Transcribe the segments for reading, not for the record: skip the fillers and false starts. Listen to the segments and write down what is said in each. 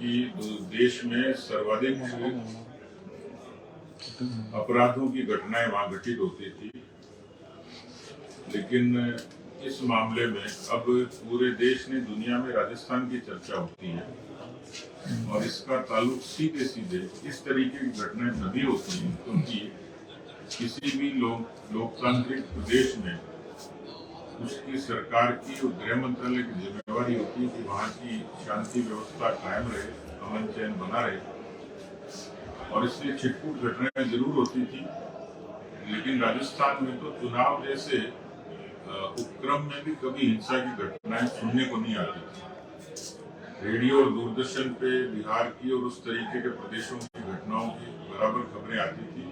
कि देश में सर्वाधिक अपराधों की घटनाएं वहां घटित होती थी, लेकिन इस मामले में अब पूरे देश ने दुनिया में राजस्थान की चर्चा होती है और इसका ताल्लुक सीधे सीधे इस तरीके की घटनाएं तभी होती हैं क्योंकि किसी भी लोकतांत्रिक प्रदेश में उसकी सरकार की और गृह मंत्रालय की जिम्मेवारी होती है कि वहाँ की शांति व्यवस्था कायम रहे, अमन चैन बना रहे, और इसलिए छिटपुट घटनाएं जरूर होती थी। लेकिन राजस्थान में तो चुनाव जैसे उपक्रम में भी कभी हिंसा की घटनाएं सुनने को नहीं आती थी। रेडियो और दूरदर्शन पे बिहार की और उस तरीके के प्रदेशों की घटनाओं की बराबर खबरें आती थी,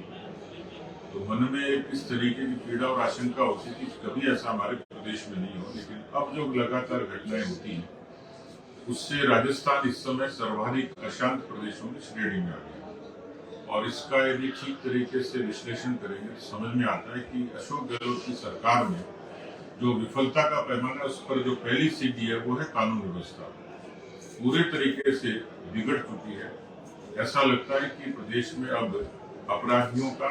तो मन में एक इस तरीके की पीड़ा और आशंका होती थी कि कभी ऐसा हमारे प्रदेश में नहीं हो। लेकिन अब जो लगातार घटनाएं होती हैं उससे राजस्थान इस समय सर्वाधिक अशांत प्रदेशों की श्रेणी में आ गया, और इसका यदि ठीक तरीके से विश्लेषण करेंगे तो समझ में आता है कि अशोक गहलोत की सरकार में जो विफलता का पैमाना उस पर जो पहली सीढ़ी है वो है कानून व्यवस्था, पूरे तरीके से बिगड़ चुकी है। ऐसा लगता है कि प्रदेश में अब अपराधियों का,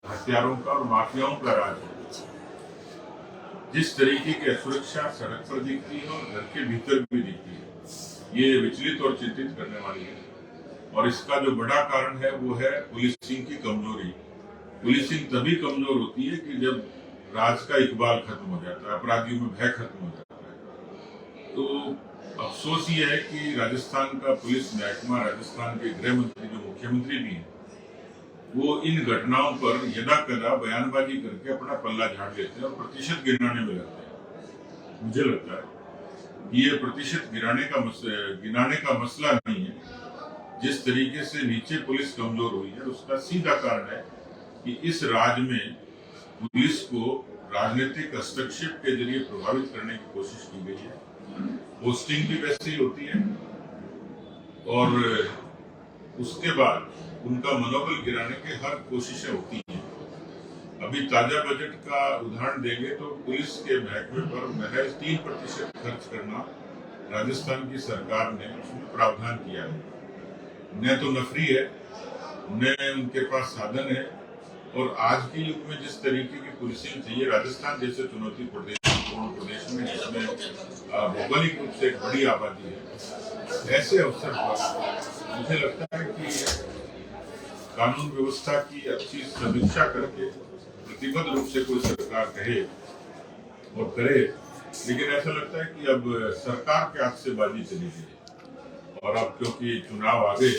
हत्यारों का और माफियाओं का राज है। जिस तरीके की असुरक्षा सड़क पर दिखती है और घर के भीतर भी दिखती है, ये विचलित और चिंतित करने वाली है। और इसका जो बड़ा कारण है वो है पुलिसिंग की कमजोरी। पुलिसिंग तभी कमजोर होती है कि जब राज का इकबाल खत्म हो जाता है, अपराधियों में भय खत्म हो जाता है। तो अफसोस ये है कि राजस्थान का पुलिस महकमा, राजस्थान के गृह मंत्री जो मुख्यमंत्री भी हैं, वो इन घटनाओं पर यदा कदा बयानबाजी करके अपना पल्ला झाड़ लेते हैं और प्रतिशत गिनाने में लगते हैं। मुझे लगता है कि ये प्रतिशत गिनाने का मसला नहीं है। जिस तरीके से नीचे पुलिस कमजोर हुई है उसका सीधा कारण है कि इस राज्य में पुलिस को राजनीतिक हस्तक्षेप के जरिए प्रभावित करने की कोशिश की गई है। पोस्टिंग भी वैसे ही होती है और उसके बाद उनका मनोबल गिराने की हर कोशिशें होती हैं। अभी ताजा बजट का उदाहरण देंगे तो पुलिस के महकमे पर महज 3% खर्च करना राजस्थान की सरकार ने उसमें प्रावधान किया है। उन्हें तो नफरी है, उन्हें उनके पास साधन है, और आज के युग में जिस तरीके की पुलिसिंग चाहिए राजस्थान जैसे चुनौतीपूर्ण प्रदेश में जिसमें भौगोलिक रूप से एक बड़ी आबादी है, ऐसे अवसर पर मुझे लगता है कि कानून व्यवस्था की अच्छी समीक्षा करके प्रतिबद्ध रूप से कोई सरकार कहे और करे। लेकिन ऐसा लगता है कि अब सरकार के हाथ से बाजी चली गई, और अब क्योंकि चुनाव आ गए,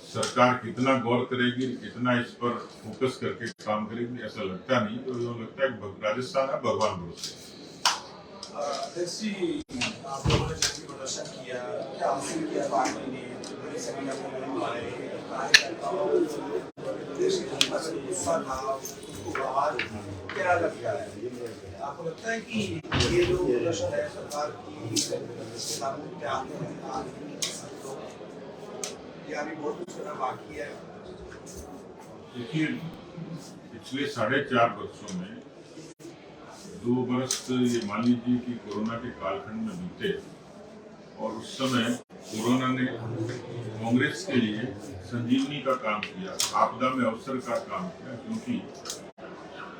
सरकार कितना गौर करेगी, कितना इस पर फोकस करके काम करेगी, ऐसा लगता नहीं। तो ये लगता है कि राजस्थान है भगवान भरोसे। आप लोगों ने जब प्रदर्शन किया, क्या हासिल किया पार्टी ने, बड़ी संख्या में कार्यकर्ताओं देश की जनता से गुस्सा था, उसको बाहर क्या लग गया है? आपको लगता है कि ये जो प्रदर्शन है सरकार की कानून के आगे है, या अभी बहुत कुछ करना बाकी है? देखिए, पिछले 4.5 वर्षों में 2 वर्ष ये मान लीजिए कि कोरोना के कालखंड में बीते, और उस समय कोरोना ने कांग्रेस के लिए संजीवनी का काम किया, आपदा में अवसर का काम किया, क्योंकि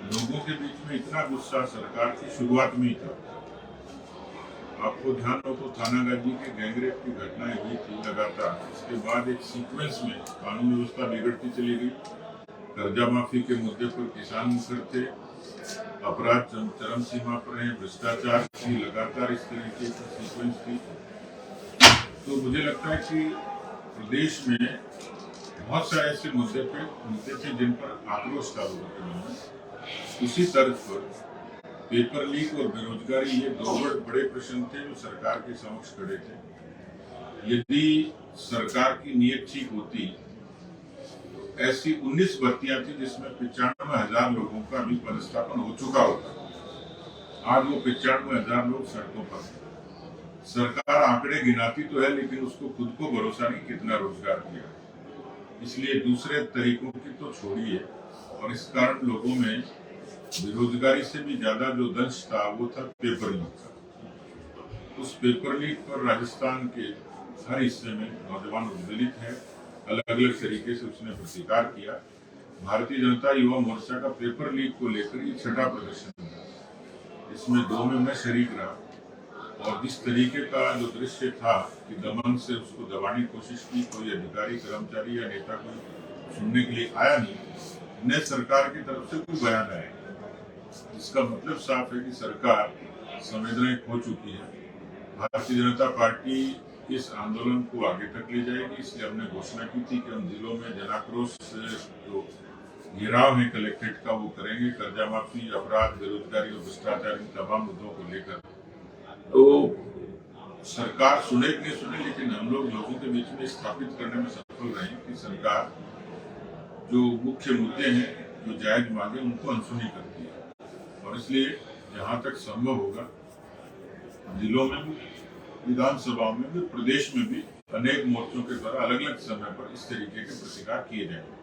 लोगों के बीच में इतना गुस्सा सरकार की शुरुआत में ही था। आपको ध्यान हो तो थानागाजी के गैंगरेप की घटनाएं हुई थी लगातार। इसके बाद एक सीक्वेंस में कानून व्यवस्था बिगड़ती चली गई, कर्जा माफी के मुद्दे पर किसान मुखर थे, अपराध चरम सीमा पर है, भ्रष्टाचार की लगातार इस तरीके की सीक्वेंस थी। तो मुझे लगता है कि प्रदेश में बहुत सारे ऐसे मुद्दे थे जिन पर आक्रोश था लोगों में। उसी तर्ज पर पेपर लीक और बेरोजगारी, ये 2 बड़े प्रश्न थे जो सरकार के समक्ष खड़े थे। यदि सरकार की नीयत ठीक होती तो ऐसी 19 भर्तियां थी जिसमें 95,000 लोगों का अभी पदस्थापन हो चुका होता। आज वो 95,000 लोग सड़कों पर। सरकार आंकड़े गिनाती तो है, लेकिन उसको खुद को भरोसा नहीं कितना रोजगार दिया। इसलिए दूसरे तरीकों की तो छोड़िए, और इस कारण लोगों में बेरोजगारी से भी ज्यादा जो दंश था वो था पेपर लीक का। उस पेपर लीक पर राजस्थान के हर हिस्से में नौजवान उद्वेलित है। अलग अलग तरीके से उसने प्रतिकार किया। भारतीय जनता युवा मोर्चा का पेपर लीक को लेकर ये छठा प्रदर्शन था। इसमें 2 में मैं शरीक रहा और जिस तरीके का जो दृश्य था कि दमन से उसको दबाने की कोशिश की, कोई अधिकारी, कर्मचारी या नेता कोई सुनने के लिए आया नहीं, न सरकार की तरफ से कोई बयान आया। इसका मतलब साफ है कि सरकार संवेदनाएं खो चुकी है। भारतीय जनता पार्टी इस आंदोलन को आगे तक ले जाएगी। इसलिए हमने घोषणा की थी कि हम जिलों में जनाक्रोश जो घेराव है कलेक्ट्रेट का वो करेंगे। कर्जा माफी, अपराध, बेरोजगारी और भ्रष्टाचार, इन तमाम मुद्दों को लेकर तो सरकार सुने कि नहीं सुने, लेकिन हम लोगों के बीच में स्थापित करने में सफल रहे कि सरकार जो मुख्य मुद्दे हैं, जो जायज मांगे, उनको अनसुनी करती है। और इसलिए जहां तक संभव होगा जिलों में भी, विधानसभाओं में भी, प्रदेश में भी अनेक मोर्चों के द्वारा अलग अलग समय पर इस तरीके के प्रतिकार किए जाएंगे।